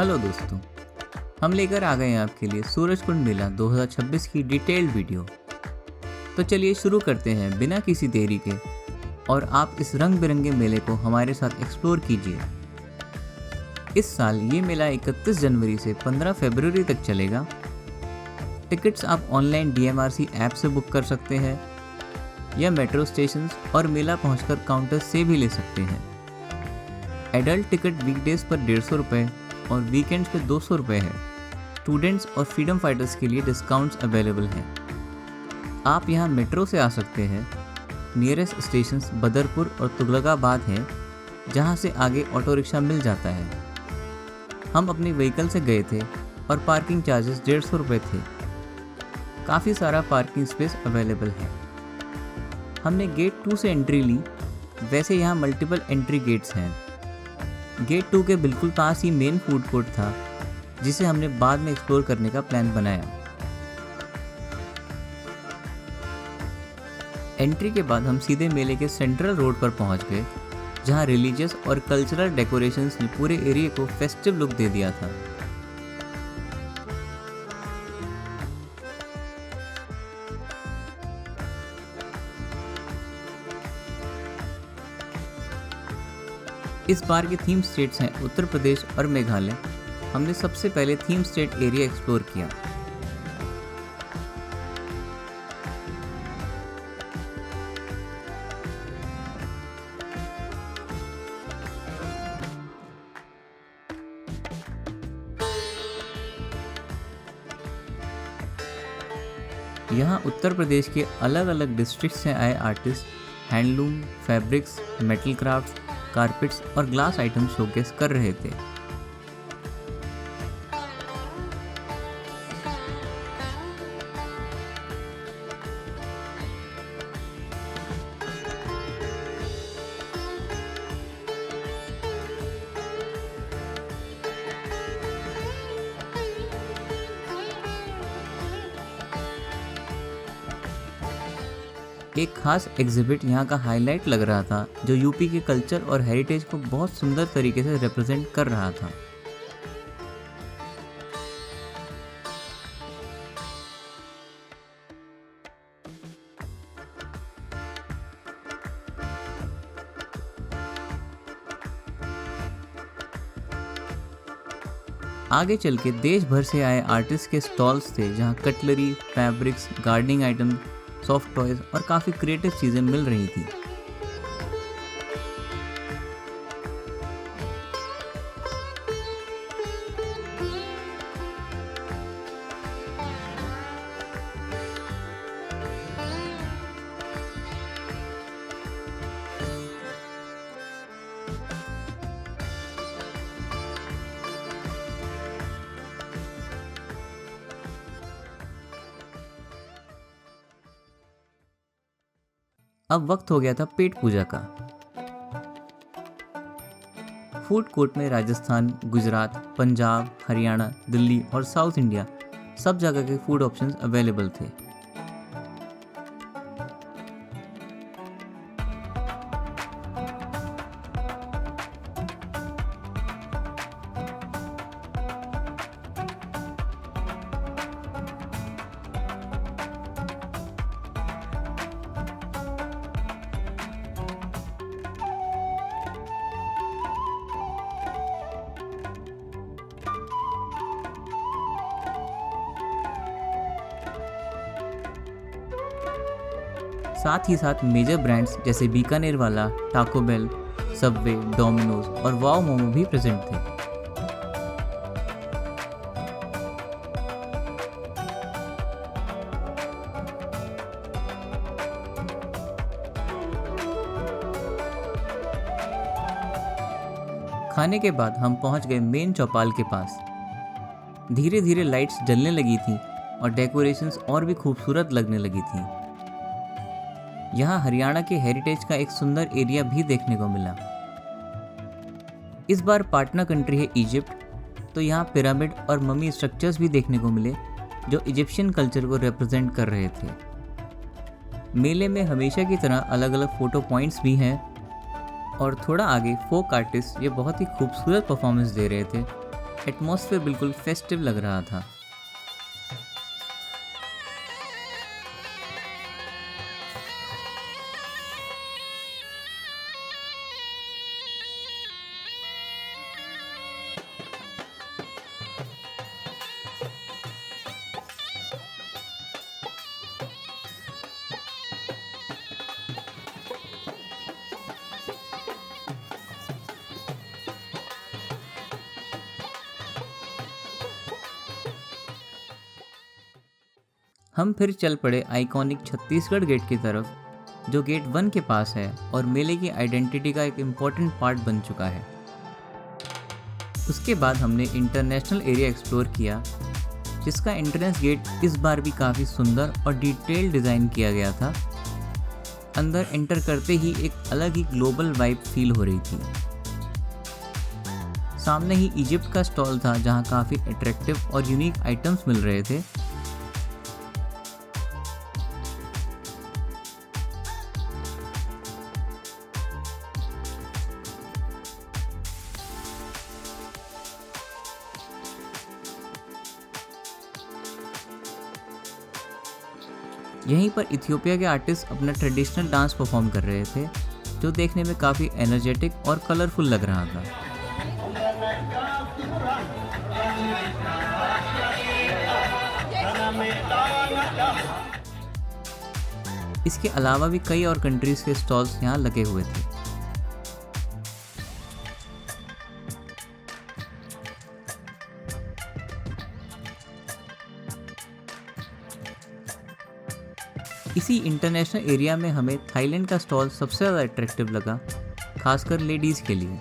Hello दोस्तों, हम लेकर आ गए हैं आपके लिए सूरजकुंड मेला 2026 की डिटेल्ड वीडियो। तो चलिए शुरू करते हैं बिना किसी देरी के और आप इस रंग बिरंगे मेले को हमारे साथ एक्सप्लोर कीजिए। इस साल ये मेला 31 जनवरी से 15 फरवरी तक चलेगा। टिकट्स आप ऑनलाइन DMRC ऐप से बुक कर सकते हैं या मेट्रो स्टेशन और मेला पहुंचकर काउंटर से भी ले सकते हैं। एडल्ट टिकट वीकडेज पर 150 रुपये और वीकेंड्स पे 200 रुपये है। स्टूडेंट्स और फ्रीडम फाइटर्स के लिए डिस्काउंट्स अवेलेबल हैं। आप यहाँ मेट्रो से आ सकते हैं। नियरेस्ट स्टेशंस बदरपुर और तुगलकाबाद हैं, जहाँ से आगे ऑटो रिक्शा मिल जाता है। हम अपनी व्हीकल से गए थे और पार्किंग चार्जेस 150 रुपये थे। काफ़ी सारा पार्किंग स्पेस अवेलेबल है। हमने गेट 2 से एंट्री ली। वैसे यहाँ मल्टीपल एंट्री गेट्स हैं। गेट 2 के बिल्कुल पास ही मेन फूड कोर्ट था, जिसे हमने बाद में एक्सप्लोर करने का प्लान बनाया। एंट्री के बाद हम सीधे मेले के सेंट्रल रोड पर पहुंच गए, जहां रिलीजियस और कल्चरल डेकोरेशंस ने पूरे एरिया को फेस्टिव लुक दे दिया था। इस बार के थीम स्टेट्स हैं उत्तर प्रदेश और मेघालय। हमने सबसे पहले थीम स्टेट एरिया एक्सप्लोर किया। यहाँ उत्तर प्रदेश के अलग अलग डिस्ट्रिक्ट से आए artist handloom, fabrics, metal crafts, carpets और ग्लास आइटम शोकेस कर रहे थे। एक खास एग्जिबिट यहाँ का हाईलाइट लग रहा था, जो यूपी के कल्चर और हेरिटेज को बहुत सुंदर तरीके से रिप्रेजेंट कर रहा था। आगे चल के देश भर से आए आर्टिस्ट के स्टॉल्स थे, जहाँ cutlery, fabrics, gardening item, soft toys और काफ़ी क्रिएटिव चीज़ें मिल रही थी। अब वक्त हो गया था पेट पूजा का। फूड कोर्ट में राजस्थान, गुजरात, पंजाब, हरियाणा, दिल्ली और साउथ इंडिया सब जगह के फूड ऑप्शंस अवेलेबल थे। साथ ही साथ मेजर ब्रांड्स जैसे बीकानेर वाला, टाको बेल, सबवे, डोमिनोज और वाओ मोमो भी प्रेजेंट थे। खाने के बाद हम पहुंच गए मेन चौपाल के पास। धीरे धीरे लाइट्स जलने लगी थी और डेकोरेशंस और भी खूबसूरत लगने लगी थी। यहाँ हरियाणा के हेरिटेज का एक सुंदर एरिया भी देखने को मिला। इस बार पार्टनर कंट्री है इजिप्ट, तो यहाँ पिरामिड और ममी स्ट्रक्चर्स भी देखने को मिले, जो इजिप्शियन कल्चर को रिप्रेजेंट कर रहे थे। मेले में हमेशा की तरह अलग अलग फ़ोटो पॉइंट्स भी हैं और थोड़ा आगे फोक आर्टिस्ट ये बहुत ही खूबसूरत परफॉर्मेंस दे रहे थे, एटमॉस्फेयर बिल्कुल फेस्टिव लग रहा था। हम फिर चल पड़े आइकॉनिक छत्तीसगढ़ गेट की तरफ, जो गेट 1 के पास है और मेले की आइडेंटिटी का एक इम्पॉर्टेंट पार्ट बन चुका है। उसके बाद हमने इंटरनेशनल एरिया एक्सप्लोर किया, जिसका एंट्रेंस गेट इस बार भी काफ़ी सुंदर और डिटेल डिज़ाइन किया गया था। अंदर एंटर करते ही एक अलग ही ग्लोबल वाइब फील हो रही थी। सामने ही इजिप्ट का स्टॉल था, जहां काफ़ी अट्रैक्टिव और यूनिक आइटम्स मिल रहे थे। यहीं पर इथियोपिया के आर्टिस्ट अपना ट्रेडिशनल डांस परफॉर्म कर रहे थे, जो देखने में काफ़ी एनर्जेटिक और कलरफुल लग रहा था। इसके अलावा भी कई और कंट्रीज के स्टॉल्स यहाँ लगे हुए थे। इसी इंटरनेशनल एरिया में हमें थाईलैंड का स्टॉल सबसे ज़्यादा अट्रैक्टिव लगा, खासकर लेडीज़ के लिए।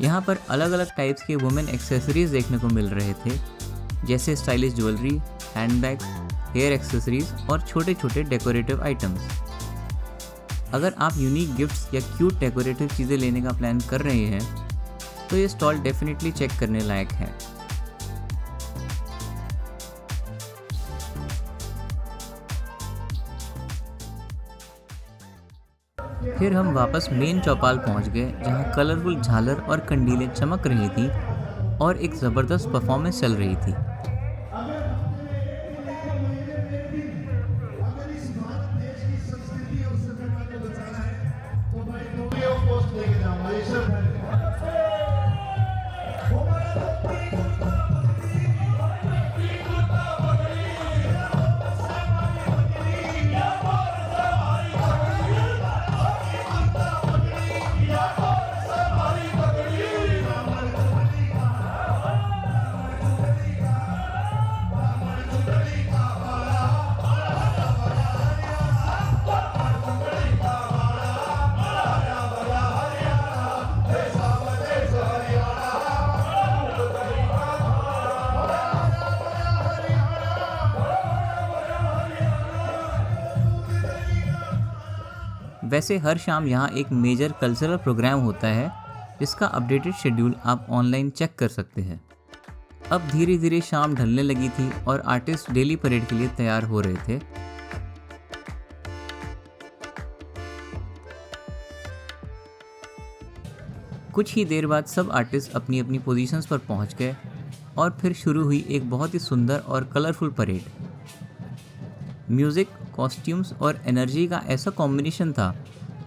यहाँ पर अलग अलग टाइप्स के वुमेन एक्सेसरीज देखने को मिल रहे थे, जैसे stylish jewellery, handbag, hair accessories और छोटे छोटे डेकोरेटिव आइटम्स। अगर आप यूनिक गिफ्ट्स या क्यूट डेकोरेटिव चीज़ें लेने का प्लान कर रहे हैं, तो ये स्टॉल डेफिनेटली चेक करने लायक है। फिर हम वापस मेन चौपाल पहुंच गए, जहां कलरफुल झालर और कंडीलें चमक रही थी और एक ज़बरदस्त परफॉर्मेंस चल रही थी। वैसे हर शाम यहाँ एक मेजर कल्चरल प्रोग्राम होता है, जिसका अपडेटेड शेड्यूल आप ऑनलाइन चेक कर सकते हैं। अब धीरे धीरे शाम ढलने लगी थी और आर्टिस्ट डेली परेड के लिए तैयार हो रहे थे। कुछ ही देर बाद सब आर्टिस्ट अपनी अपनी पोजीशंस पर पहुंच गए और फिर शुरू हुई एक बहुत ही सुंदर और कलरफुल परेड। म्यूज़िक, कॉस्ट्यूम्स और एनर्जी का ऐसा कॉम्बिनेशन था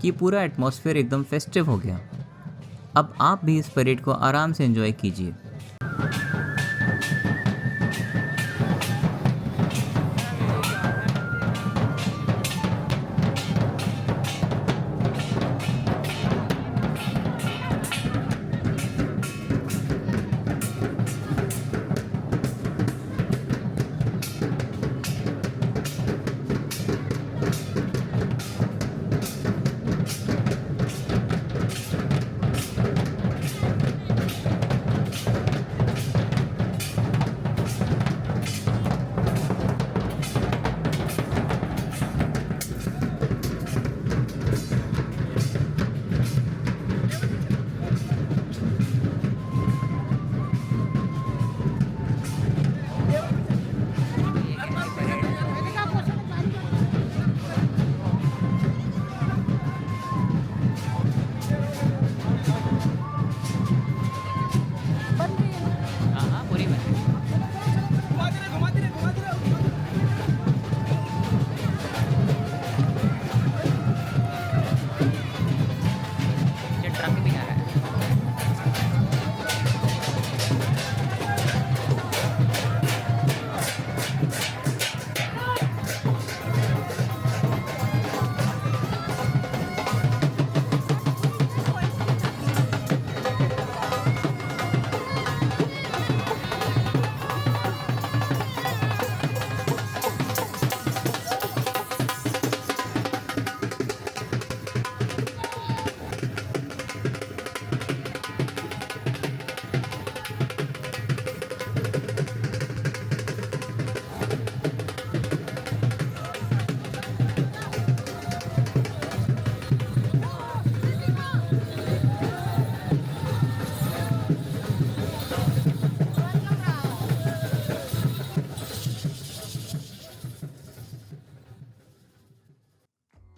कि पूरा एटमॉस्फेयर एकदम फेस्टिव हो गया। अब आप भी इस परेड को आराम से एंजॉय कीजिए।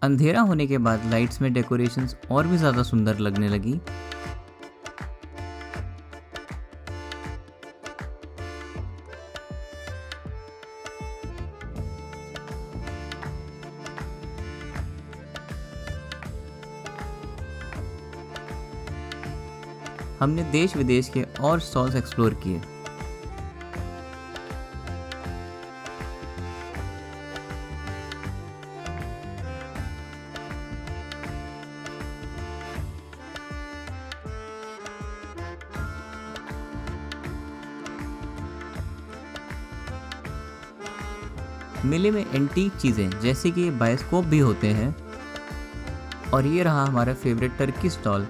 अंधेरा होने के बाद लाइट्स में डेकोरेशंस और भी ज़्यादा सुंदर लगने लगी। हमने देश विदेश के और स्टॉल्स एक्सप्लोर किए। मेले में एंटीक चीज़ें जैसे कि बायोस्कोप भी होते हैं। और ये रहा हमारा फेवरेट टर्की स्टॉल,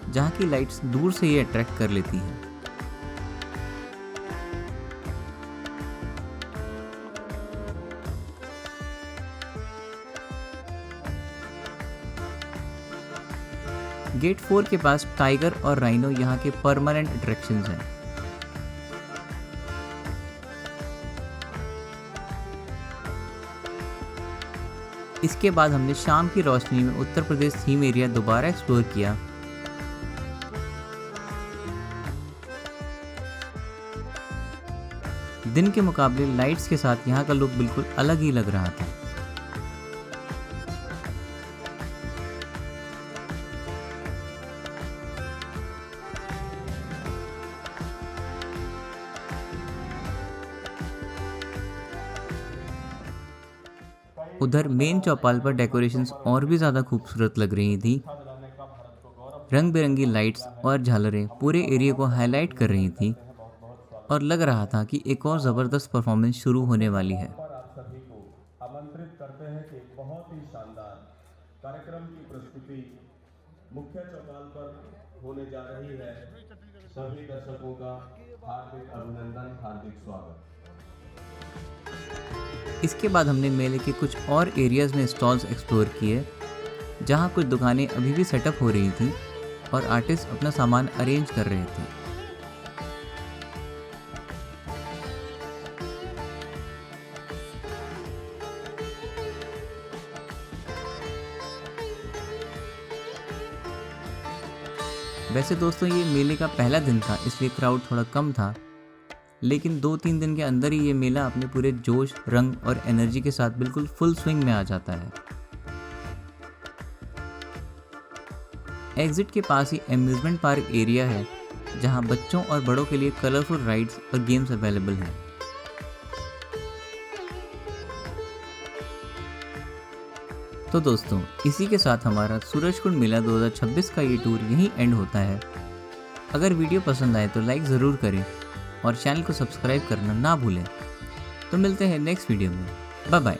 जहाँ की लाइट्स दूर से ही अट्रैक्ट कर लेती हैं। गेट 4 के पास टाइगर और राइनो यहाँ के परमानेंट अट्रैक्शंस हैं। इसके बाद हमने शाम की रोशनी में उत्तर प्रदेश थीम एरिया दोबारा एक्सप्लोर किया। दिन के मुकाबले लाइट्स के साथ यहाँ का लुक बिल्कुल अलग ही लग रहा था। उधर मेन चौपाल पर डेकोरेशंस और भी ज़्यादा खूबसूरत लग रही थी। रंग बिरंगी लाइट्स और झालरें पूरे एरिया को हाईलाइट कर रही थी और लग रहा था कि एक और ज़बरदस्त परफॉर्मेंस शुरू होने वाली है। आप सभी को आमंत्रित करते हैं कि बहुत ही शानदार कार्यक्रम की प्रस्तुति मुख्य चौपाल पर होने जा रही है। सभी दर्शकों का हार्दिक अभिनंदन, हार्दिक स्वागत। इसके बाद हमने मेले के कुछ और एरियाज़ में स्टॉल्स एक्सप्लोर किए, जहां कुछ दुकानें अभी भी सेटअप हो रही थी और आर्टिस्ट अपना सामान अरेंज कर रहे थे। वैसे दोस्तों ये मेले का पहला दिन था, इसलिए क्राउड थोड़ा कम था, लेकिन 2-3 दिन के अंदर ही ये मेला अपने पूरे जोश, रंग और एनर्जी के साथ बिल्कुल फुल स्विंग में आ जाता है। एग्जिट के पास ही एम्यूजमेंट पार्क एरिया है, जहां बच्चों और बड़ों के लिए कलरफुल राइड्स और गेम्स अवेलेबल हैं। तो दोस्तों इसी के साथ हमारा सूरजकुंड मेला 2026 का ये टूर यहीं एंड होता है। अगर वीडियो पसंद आए तो लाइक ज़रूर करें और चैनल को सब्सक्राइब करना ना भूलें। तो मिलते हैं नेक्स्ट वीडियो में। Bye bye.